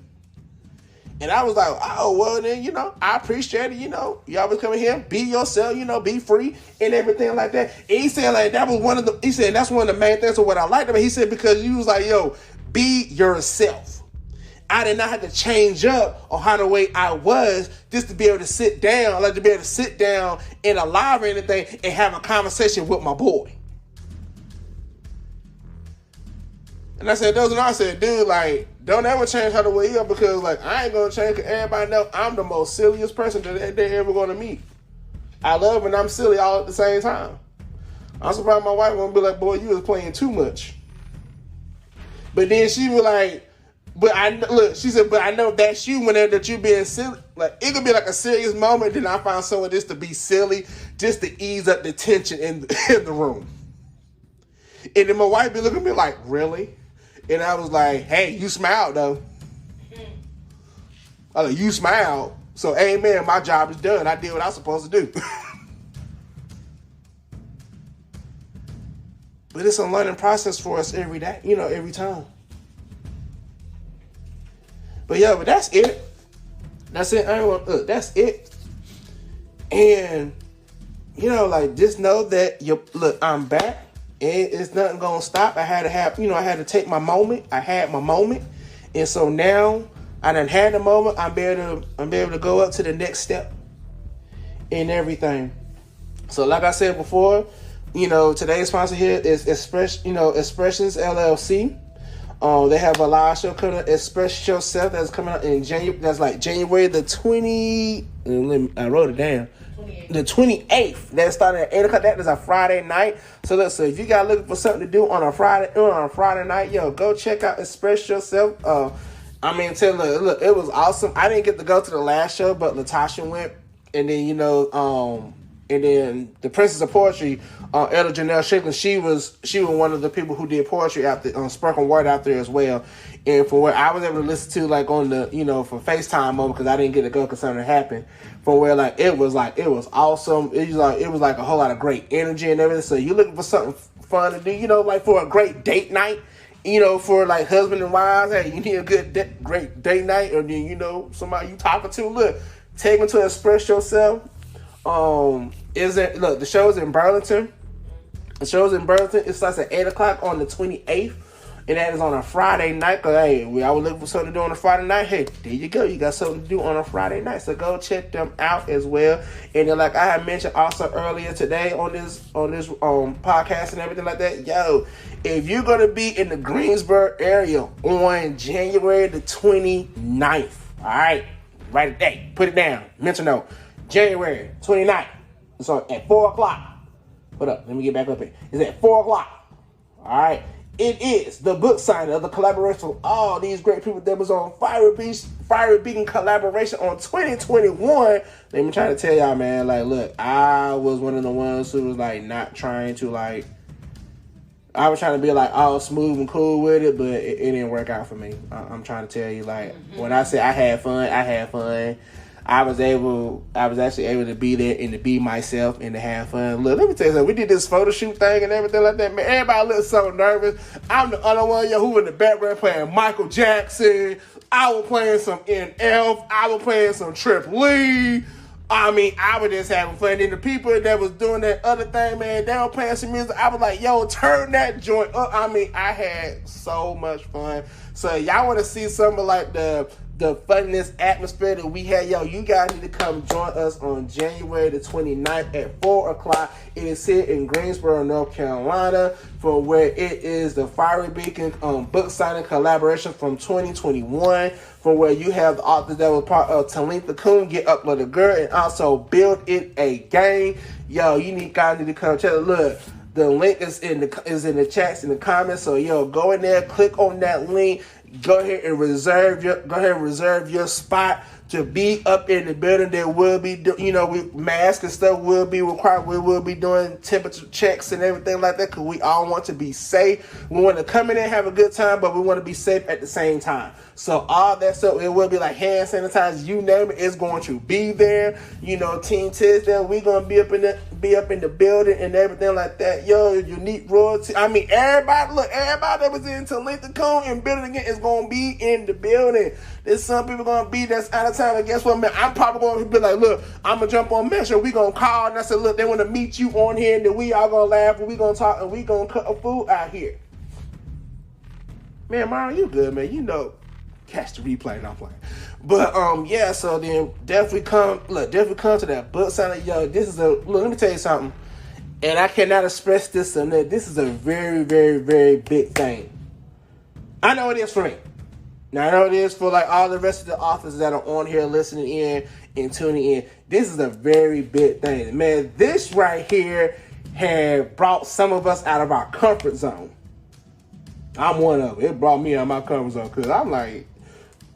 S1: And I was like, oh, well then, I appreciate it. Y'all was coming here, be yourself, be free and everything like that. And he said, like, that's one of the main things of what I liked about it. He said, because you was like, yo, be yourself. I did not have to change up on how the way I was just to be able to sit down, in a live or anything and have a conversation with my boy. And I said, dude, like, don't ever change how the way you are, because, like, I ain't going to change, because everybody know I'm the most silliest person that they're ever going to meet. I love and I'm silly all at the same time. I'm surprised my wife won't be like, boy, you was playing too much. But then she was like, she said, but I know that's you whenever that you being silly. Like, it could be like a serious moment, then I find someone just to be silly, just to ease up the tension in the room. And then my wife be looking at me like, really? And I was like, hey, you smiled though. I was like, you smiled. So amen, my job is done. I did what I was supposed to do. But it's a learning process for us every day, every time. But yeah, but that's it. That's it. That's it. And, like, just know that I'm back. And it's nothing gonna stop. I had to take my moment. I had my moment. And so now I done had the moment. I'm able to go up to the next step and everything. So like I said before, today's sponsor here is Expressions LLC. They have a live show coming up, Express Yourself, that's coming out in January. That's like January the 20. I wrote it down. 28th. The 28th. That started at 8 o'clock. That is a Friday night. So if you got looking for something to do on a Friday night, yo, go check out Express Yourself. Look, it was awesome. I didn't get to go to the last show, but Latasha went, and then and then the Princess of Poetry, Elder Janelle Strickland, she was one of the people who did poetry out there on Sparkle Word out there as well. And for what I was able to listen to, like on the for FaceTime moment, because I didn't get to go because something happened. For where it was awesome. It was like a whole lot of great energy and everything. So you're looking for something fun to do, like for a great date night. For like husband and wives, hey, you need a good great date night, or then somebody you talking to. Look, take them to Express Yourself. The show's in Burlington. It starts at 8 o'clock on the 28th. And that is on a Friday night. Cause hey, I was looking for something to do on a Friday night. Hey, there you go. You got something to do on a Friday night. So go check them out as well. And then, like I had mentioned also earlier today on this podcast and everything like that. Yo, if you're gonna be in the Greensboro area on January the 29th, all right, write it down, put it down, mental note. January 29th. It's on at 4:00. Hold up, let me get back up here. It's at 4:00. All right. It is the book signing of the collaboration of all these great people that was on Fiery Beacon collaboration on 2021. Let me try to tell y'all, man, like, look, I was one of the ones who was, like, not trying to, like, I was trying to be, like, all smooth and cool with it, but it didn't work out for me. I'm trying to tell you, like, when I say I had fun, I had fun. I was actually able to be there and to be myself and to have fun. Look, let me tell you something. We did this photo shoot thing and everything like that. Man, everybody looked so nervous. I'm the other one, who in the background playing Michael Jackson. I was playing some NF. I was playing some Trip Lee. I mean, I was just having fun. And the people that was doing that other thing, man, they were playing some music. I was like, yo, turn that joint up. I mean, I had so much fun. So y'all want to see something like the funness atmosphere that we had, yo, you guys need to come join us on January the 29th at 4:00. It is here in Greensboro, North Carolina, for where it is the Fiery Beacon book signing collaboration from 2021, for where you have the authors that was part of Talitha Coon, Get Up Little Girl, and also Build It a Game. Yo, you guys need to come check it. Look, the link is in the chats in the comments. So yo, go in there, click on that link. Go ahead and reserve your spot to be up in the building. There will be, with masks and stuff will be required. We will be doing temperature checks and everything like that because we all want to be safe. We want to come in and have a good time, but we want to be safe at the same time. So all that stuff, it will be like hand sanitizer, you name it, it's going to be there. Team Tisdale, we gonna be up in the building and everything like that. Yo, Unique Royalty. I mean, everybody that was in Talitha Coon and building again is gonna be in the building. There's some people gonna be that's out of town. And guess what, man? I'm probably gonna be like, look, I'm gonna jump on Messenger. We gonna call and I said, look, they want to meet you on here, and then we all gonna laugh and we gonna talk and we gonna cut a food out here. Man, Mario, you good, man? Catch the replay, and I'm playing. But yeah, so then definitely come to that book signing. Yo, let me tell you something. And I cannot express this enough. This is a very, very, very big thing. I know it is for me. Now I know it is for like all the rest of the authors that are on here listening in and tuning in. This is a very big thing. Man, this right here had brought some of us out of our comfort zone. I'm one of them. It brought me out of my comfort zone because I'm like,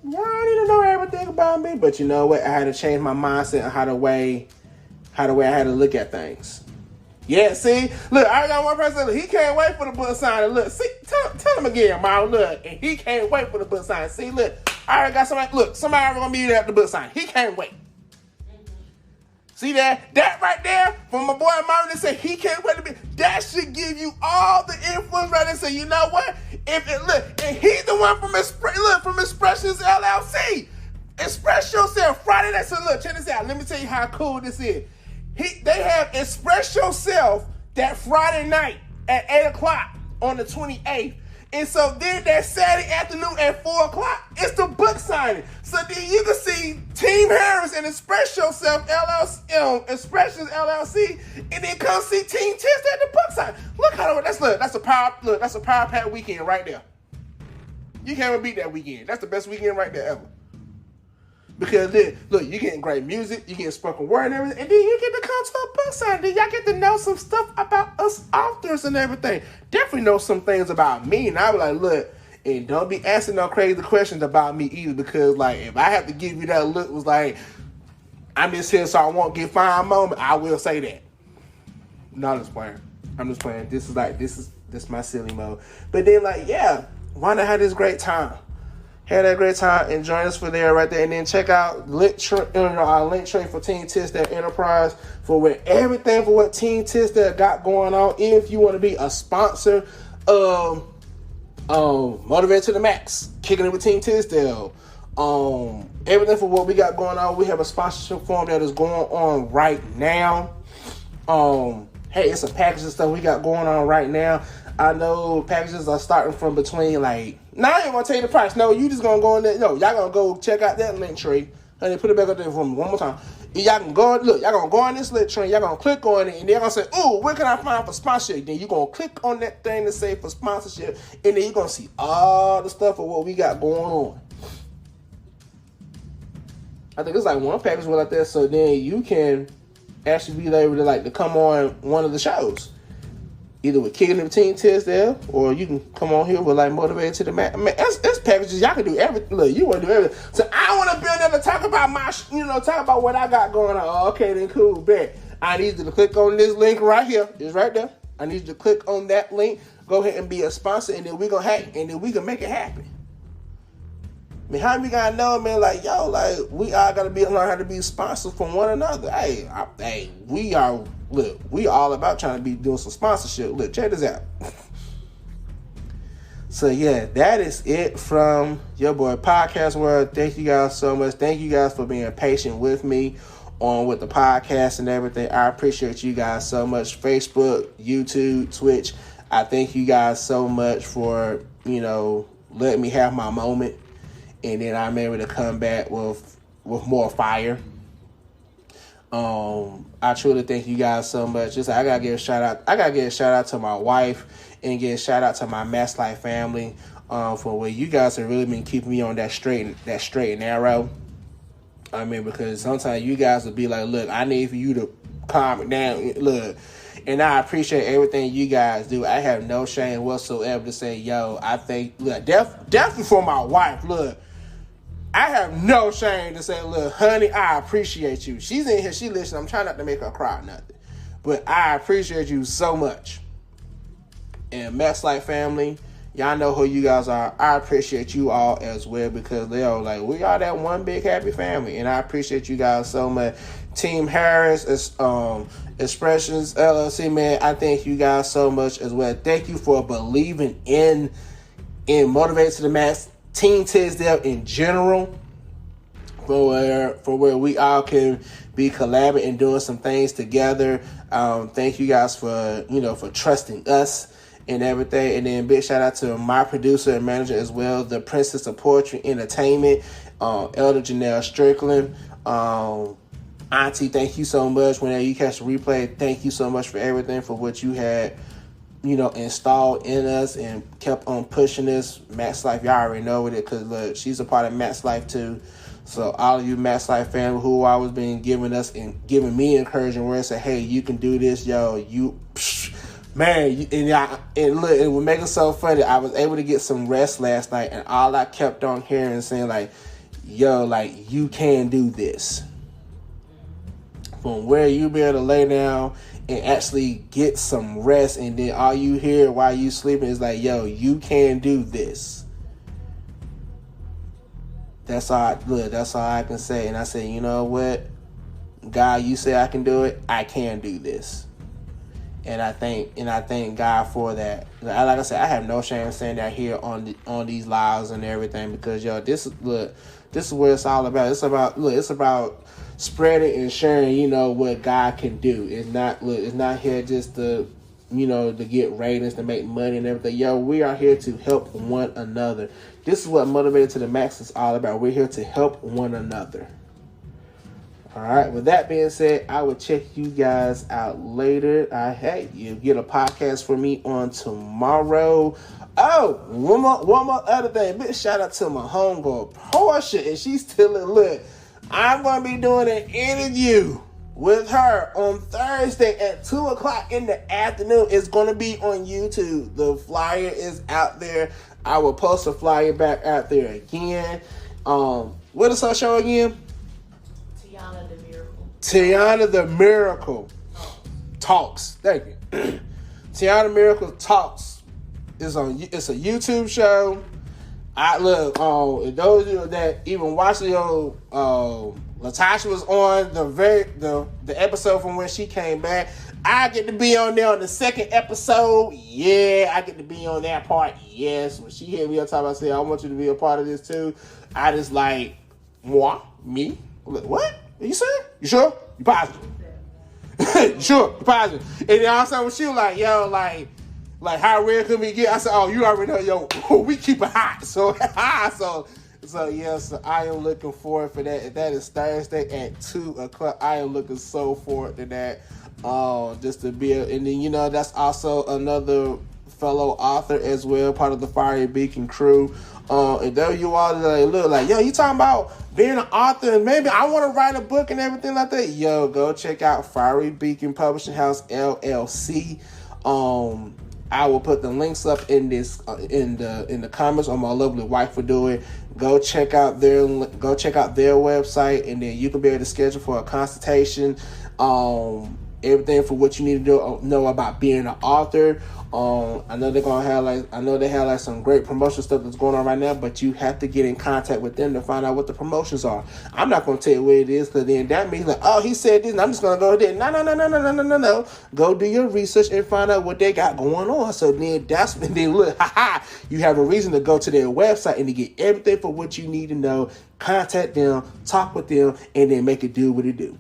S1: y'all need to know everything about me. But you know what? I had to change my mindset and how the way I had to look at things. Yeah, see? Look, I got one person, he can't wait for the book signing. Look, see, tell him again, Marlon. Look, and he can't wait for the book signing. See, look, I already got somebody, look, somebody going to be there at the book signing. He can't wait. See that? That right there, from my boy Marvin that said he can't wait to be, that should give you all the influence right there. So you know what? And he's the one from Expressions LLC. Express Yourself Friday night. So look, check this out. Let me tell you how cool this is. They have Express Yourself that Friday night at 8:00 on the 28th. And so then that Saturday afternoon at 4:00, it's the book signing. So then you can see Team Harris and Express Yourself LLC, Expressions LLC, and then come see Team Tist at the book signing. Look how that's a power pack weekend right there. You can't even beat that weekend. That's the best weekend right there ever. Because then, look, you're getting great music, you're getting spoken word and everything, and then you get to come to a book signing. Then y'all get to know some stuff about us authors and everything. Definitely know some things about me. And I was like, look, and don't be asking no crazy questions about me either, because, like, if I have to give you that look, was like, I'm just here so I won't get fined moment, I will say that. No, I'm just playing. This is my silly mode. But then, like, yeah, why not have this great time? Had that great time and join us for there right there. And then check out our link tree for Team Tisdale Enterprise for everything for what Team Tisdale got going on. If you want to be a sponsor of Motivated to the Max, Kicking It with Team Tisdale, everything for what we got going on. We have a sponsorship form that is going on right now. Hey, it's a package of stuff we got going on right now. I know packages are starting from between like. Now I ain't gonna tell you the price. No, you just gonna go in there. No, y'all gonna go check out that link tree. Honey, put it back up there for me one more time. Y'all can go look. Y'all gonna go on this link tree. Y'all gonna click on it, and they're gonna say, "Ooh, where can I find for sponsorship?" Then you gonna click on that thing to say for sponsorship, and then you are gonna see all the stuff of what we got going on. I think it's like one package with like that, so then you can actually be able to like to come on one of the shows. Either with Kicking It Team Tisdale, or you can come on here with like Motivated to the Max. I mean, that's packages. Y'all can do everything. Look, you want to do everything. So I want to build up to talk about my, talk about what I got going on. Oh, okay, then cool, bet. I need you to click on this link right here. It's right there. I need you to click on that link. Go ahead and be a sponsor, and then we gonna make it happen. I mean, how we gotta know, man? Like, yo, like we all gotta learn how to be sponsors from one another. Hey, we are. Look, we all about trying to be doing some sponsorship. Look, check this out. So yeah, that is it from your boy Podcast World. Thank you guys so much. Thank you guys for being patient with me with the podcast and everything. I appreciate you guys so much. Facebook, YouTube, Twitch. I thank you guys so much for letting me have my moment, and then I'm able to come back with more fire. I truly thank you guys so much. I gotta give a shout out. I gotta give a shout out to my wife and give a shout out to my Max Life family for where you guys have really been keeping me on that straight and narrow. I mean, because sometimes you guys will be like, "Look, I need for you to calm it down." Look, and I appreciate everything you guys do. I have no shame whatsoever to say, "Yo, I think look, definitely for my wife." Look. I have no shame to say, look, honey, I appreciate you. She's in here, she listening. I'm trying not to make her cry or nothing. But I appreciate you so much. And Max Life family, y'all know who you guys are. I appreciate you all as well because we are that one big happy family. And I appreciate you guys so much. Team Harris, Expressions LLC, man, I thank you guys so much as well. Thank you for believing in Motivated to the Max. Team Tisdale in general, for where we all can be collaborating and doing some things together. Thank you guys for trusting us and everything. And then big shout out to my producer and manager as well, the Princess of Poetry Entertainment, Elder Janelle Strickland. Auntie, thank you so much. Whenever you catch the replay, thank you so much for everything, for what you had installed in us and kept on pushing this. Max Life, y'all already know with it because look, she's a part of Max Life too. So all of you Max Life fans who always been giving me encouraging words, say, hey, you can do this, yo, man. And look, it would make it so funny. I was able to get some rest last night, and all I kept on hearing and saying like, yo, like you can do this. From where you be able to lay down and actually get some rest, and then all you hear while you sleeping is like, yo, you can do this. That's all I can say. And I say, you know what? God, you say I can do it, I can do this. And I thank God for that. Like I said, I have no shame saying that here on these lives and everything, because yo, this is what it's all about. It's about spreading and sharing, what God can do. It's not here just to get ratings, to make money and everything. Yo, we are here to help one another. This is what Motivated to the Max is all about. We're here to help one another. All right. With that being said, I will check you guys out later. Hey, you get a podcast for me on tomorrow. Oh, one more other thing. Big shout out to my homegirl Portia, and she's still in lit. I'm going to be doing an interview with her on Thursday at 2:00 in the afternoon. It's going to be on YouTube. The flyer is out there. I will post a flyer back out there again. What is her show again?
S2: Tiana the Miracle.
S1: Tiana the Miracle Talks. Thank you. Tiana Miracle Talks it's a YouTube show. Those of you that even watched the Latasha was on the episode from when she came back. I get to be on there on the second episode. Yeah, I get to be on that part. Yes, when she hit me up talking about, say, I want you to be a part of this too. I just like, moi, me. What? Are you saying? You sure? You positive? You sure? You positive? And then all of a sudden she was like, yo, like, Like, how rare could we get? I said, oh, you already know, yo, we keep it hot. So, so I am looking forward for that. That is Thursday at 2 o'clock. I am looking so forward to that. Just to be, and then, that's also another fellow author as well, part of the Fiery Beacon crew. And there you all look like, yo, you talking about being an author and maybe I want to write a book and everything like that. Yo, go check out Fiery Beacon Publishing House LLC. I will put the links up in this in the comments, or my lovely wife will do it. Go check out their website, and then you can be able to schedule for a consultation. Everything for what you need to know about being an author. I know they have some great promotion stuff that's going on right now, but you have to get in contact with them to find out what the promotions are. I'm not going to tell you what it is, because then that means like, oh, he said this, and I'm just going to go there. No. Go do your research and find out what they got going on. So then look, you have a reason to go to their website and to get everything for what you need to know. Contact them, talk with them, and then make it do what it do.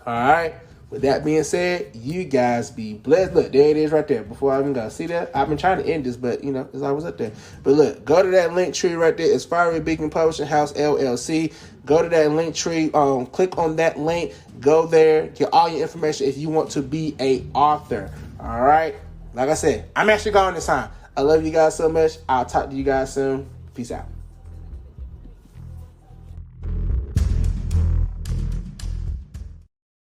S1: All right. With that being said, you guys be blessed. Look, there it is right there. Before I even go, see that? I've been trying to end this, but it's always up there. But look, go to that link tree right there. It's Fiery Beacon Publishing House LLC. Go to that link tree. Click on that link. Go there. Get all your information if you want to be a author. All right. Like I said, I'm actually gone this time. I love you guys so much. I'll talk to you guys soon. Peace out.